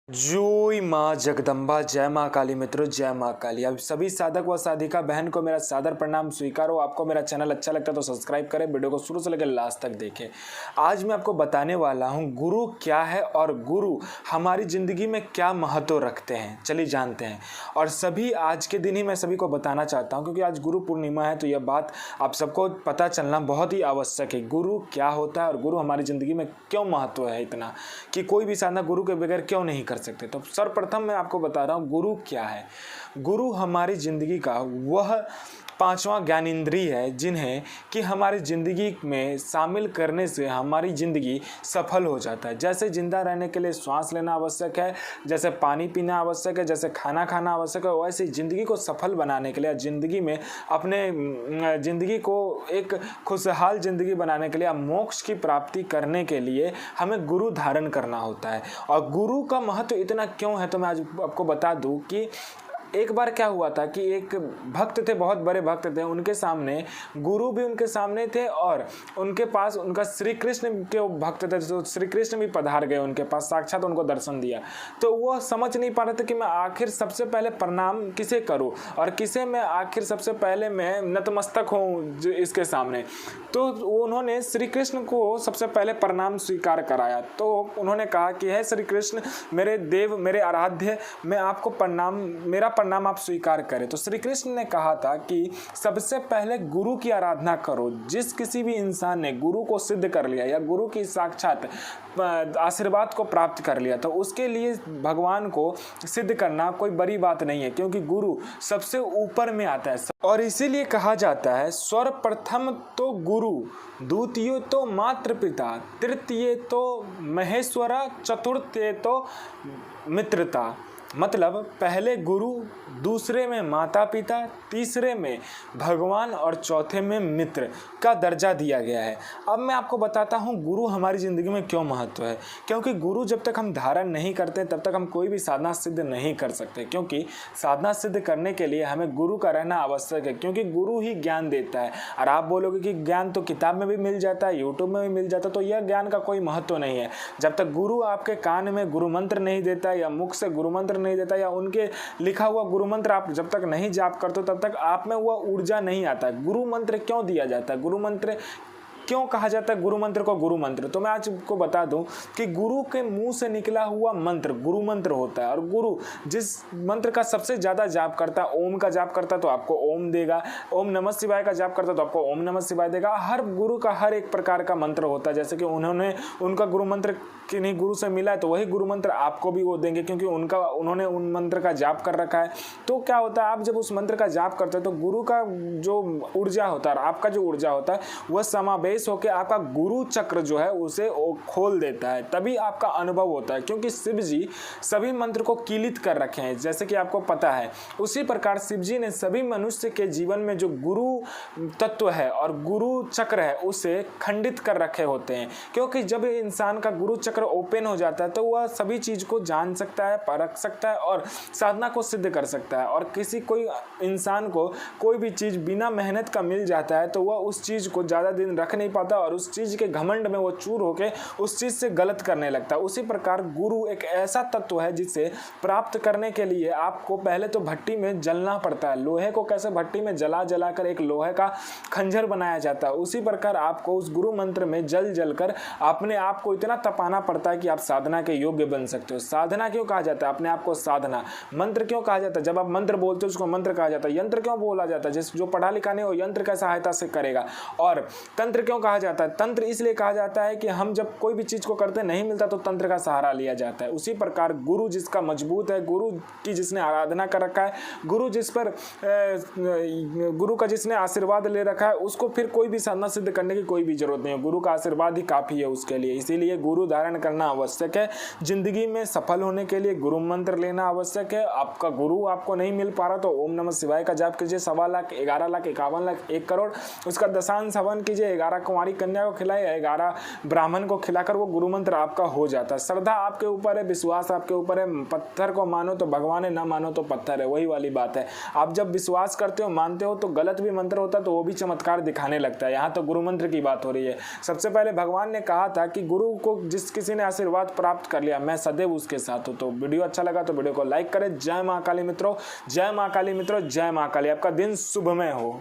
जय माँ जगदम्बा, जय माँ काली मित्रों, जय माँ काली। अब सभी साधक व साधिका बहन को मेरा सादर प्रणाम स्वीकारो। आपको मेरा चैनल अच्छा लगता है तो सब्सक्राइब करें, वीडियो को शुरू से लेकर लास्ट तक देखें। आज मैं आपको बताने वाला हूँ गुरु क्या है और गुरु हमारी ज़िंदगी में क्या महत्व रखते हैं। चलिए जानते हैं। और सभी आज के दिन ही मैं सभी को बताना चाहता हूँ, क्योंकि आज गुरु पूर्णिमा है, तो यह बात आप सबको पता चलना बहुत ही आवश्यक है। गुरु क्या होता है और गुरु हमारी ज़िंदगी में क्यों महत्व है इतना, कि कोई भी साधना गुरु के बगैर क्यों नहीं कर सकते। तो सर्वप्रथम मैं आपको बता रहा हूं गुरु क्या है। गुरु हमारी जिंदगी का वह पांचवा ज्ञानेंद्रिय है जिन्हें कि हमारी ज़िंदगी में शामिल करने से हमारी ज़िंदगी सफल हो जाता है। जैसे ज़िंदा रहने के लिए श्वास लेना आवश्यक है, जैसे पानी पीना आवश्यक है, जैसे खाना खाना आवश्यक है, वैसे ज़िंदगी को सफल बनाने के लिए, ज़िंदगी में अपने ज़िंदगी को एक खुशहाल ज़िंदगी बनाने के लिए, मोक्ष की प्राप्ति करने के लिए हमें गुरु धारण करना होता है। और गुरु का महत्व इतना क्यों है तो मैं आज आपको बता दूं कि एक बार क्या हुआ था कि एक भक्त थे, बहुत बड़े भक्त थे, उनके सामने गुरु भी उनके सामने थे और उनके पास उनका श्री कृष्ण के भक्त थे, तो श्री कृष्ण भी पधार गए उनके पास, साक्षात उनको दर्शन दिया। तो वो समझ नहीं पा रहे थे कि मैं आखिर सबसे पहले प्रणाम किसे करूं और किसे मैं आखिर सबसे पहले मैं नतमस्तक हूँ इसके सामने। तो उन्होंने श्री कृष्ण को सबसे पहले प्रणाम स्वीकार कराया। तो उन्होंने कहा कि हे श्री कृष्ण, मेरे देव, मेरे आराध्य, मैं आपको मेरा प्रणाम आप स्वीकार करें। तो श्री कृष्ण ने कहा था कि सबसे पहले गुरु की आराधना करो। जिस किसी भी इंसान ने गुरु को सिद्ध कर लिया या गुरु की साक्षात आशीर्वाद को प्राप्त कर लिया, तो उसके लिए भगवान को सिद्ध करना कोई बड़ी बात नहीं है, क्योंकि गुरु सबसे ऊपर में आता है। और इसीलिए कहा जाता है सर्वप्रथम तो गुरु, द्वितीय तो मात्र पिता, तृतीय तो महेश्वरा, चतुर्थ तो मित्रता। मतलब पहले गुरु, दूसरे में माता पिता, तीसरे में भगवान और चौथे में मित्र का दर्जा दिया गया है। अब मैं आपको बताता हूँ गुरु हमारी ज़िंदगी में क्यों महत्व है। क्योंकि गुरु जब तक हम धारण नहीं करते तब तक हम कोई भी साधना सिद्ध नहीं कर सकते, क्योंकि साधना सिद्ध करने के लिए हमें गुरु का रहना आवश्यक है, क्योंकि गुरु ही ज्ञान देता है। और आप बोलोगे कि ज्ञान तो किताब में भी मिल जाता है, यूट्यूब में भी मिल जाता है, तो यह ज्ञान का कोई महत्व नहीं है। जब तक गुरु आपके कान में गुरु मंत्र नहीं देता या मुख से गुरु मंत्र नहीं देता या उनके लिखा हुआ गुरु मंत्र आप जब तक नहीं जाप करते हो तब तक आप में वह ऊर्जा नहीं आता है। गुरु मंत्र क्यों दिया जाता है, गुरु मंत्र क्यों कहा जाता है गुरु मंत्र को गुरु मंत्र, तो मैं आज आपको बता दूं कि गुरु के मुंह से निकला हुआ मंत्र गुरु मंत्र होता है। और गुरु जिस मंत्र का सबसे ज़्यादा जाप करता है, ओम का जाप करता है तो आपको ओम देगा, ओम नमः शिवाय का जाप करता है तो आपको ओम नमः शिवाय देगा। हर गुरु का हर एक प्रकार का मंत्र होता है। जैसे कि उनका गुरु मंत्र किन्हीं गुरु से मिला है तो वही गुरु मंत्र आपको भी वो देंगे, क्योंकि उन्होंने उन मंत्र का जाप कर रखा है। तो क्या होता है, आप जब उस मंत्र का जाप करते हैं तो गुरु का जो ऊर्जा होता है और आपका जो ऊर्जा होता है वह समावेश होकर आपका गुरु चक्र जो है उसे खोल देता है, तभी आपका अनुभव होता है। क्योंकि शिव जी सभी मंत्र को कीलित कर रखे हैं, जैसे कि आपको पता है। उसी प्रकार शिव जी ने सभी मनुष्य के जीवन में जो गुरु तत्व है और गुरु चक्र है उसे खंडित कर रखे होते हैं। क्योंकि जब इंसान का गुरु चक्र ओपन हो जाता है तो वह सभी चीज को जान सकता है, परख सकता है और साधना को सिद्ध कर सकता है। और कोई इंसान को कोई भी चीज बिना मेहनत का मिल जाता है तो वह उस चीज को ज्यादा दिन रख नहीं पाता और उस चीज के घमंड में वो चूर होके उस चीज से गलत करने लगता है। उसी प्रकार गुरु एक ऐसा तत्व है जिसे प्राप्त करने के लिए आपको पहले तो भट्टी में जलना पड़ता है। लोहे को कैसे भट्टी में जला कर एक लोहे का खंजर बनाया जाता है, उसी प्रकार आपको उस गुरु मंत्र में जल कर अपने आप को इतना तपाना पड़ता है कि आप साधना के योग्य बन सकते हो। साधना क्यों कहा जाता है, अपने आप को साधना। मंत्र क्यों कहा जाता है, जब आप मंत्र बोलते हो उसको मंत्र कहा जाता है। यंत्र क्यों बोला जाता है, जो पढ़ा लिखा नहीं हो यंत्र की सहायता से करेगा। और तंत्र क्यों कहा जाता है, तंत्र इसलिए कहा जाता है कि हम जब कोई भी चीज को करते नहीं मिलता तो तंत्र का सहारा लिया जाता है। उसी प्रकार गुरु जिसका मजबूत है, गुरु की जिसने आराधना कर रखा है, गुरु का जिसने आशीर्वाद ले रखा है, उसको फिर कोई भी साधना सिद्ध करने की कोई भी जरूरत नहीं है। गुरु का आशीर्वाद ही काफी है उसके लिए। इसीलिए गुरु धारण करना आवश्यक है। जिंदगी में सफल होने के लिए गुरु मंत्र लेना आवश्यक है। आपका गुरु आपको नहीं मिल पा रहा तो ओम नमः शिवाय का जाप कीजिए। 1.25 लाख, 11 लाख, 51 लाख, 1 करोड़, उसका दशांश हवन कीजिए। 11 कुंवारी कन्या को खिलाए, 11 ब्राह्मण को खिलाकर वो गुरु मंत्र आपका हो जाता है। श्रद्धा आपके ऊपर है, विश्वास आपके ऊपर है। पत्थर को मानो तो भगवान है, ना मानो तो पत्थर है, वही वाली बात है। आप जब विश्वास करते हो, मानते हो, तो गलत भी मंत्र होता है तो वो भी चमत्कार दिखाने लगता है। यहाँ तो गुरु मंत्र की बात हो रही है। सबसे पहले भगवान ने कहा था कि गुरु को जिस किसी ने आशीर्वाद प्राप्त कर लिया, मैं सदैव उसके साथ हूँ। तो वीडियो अच्छा लगा तो वीडियो को लाइक करें। जय माँ काली मित्रों, जय माँ काली मित्रों, जय माँ काली। आपका दिन शुभमय हो।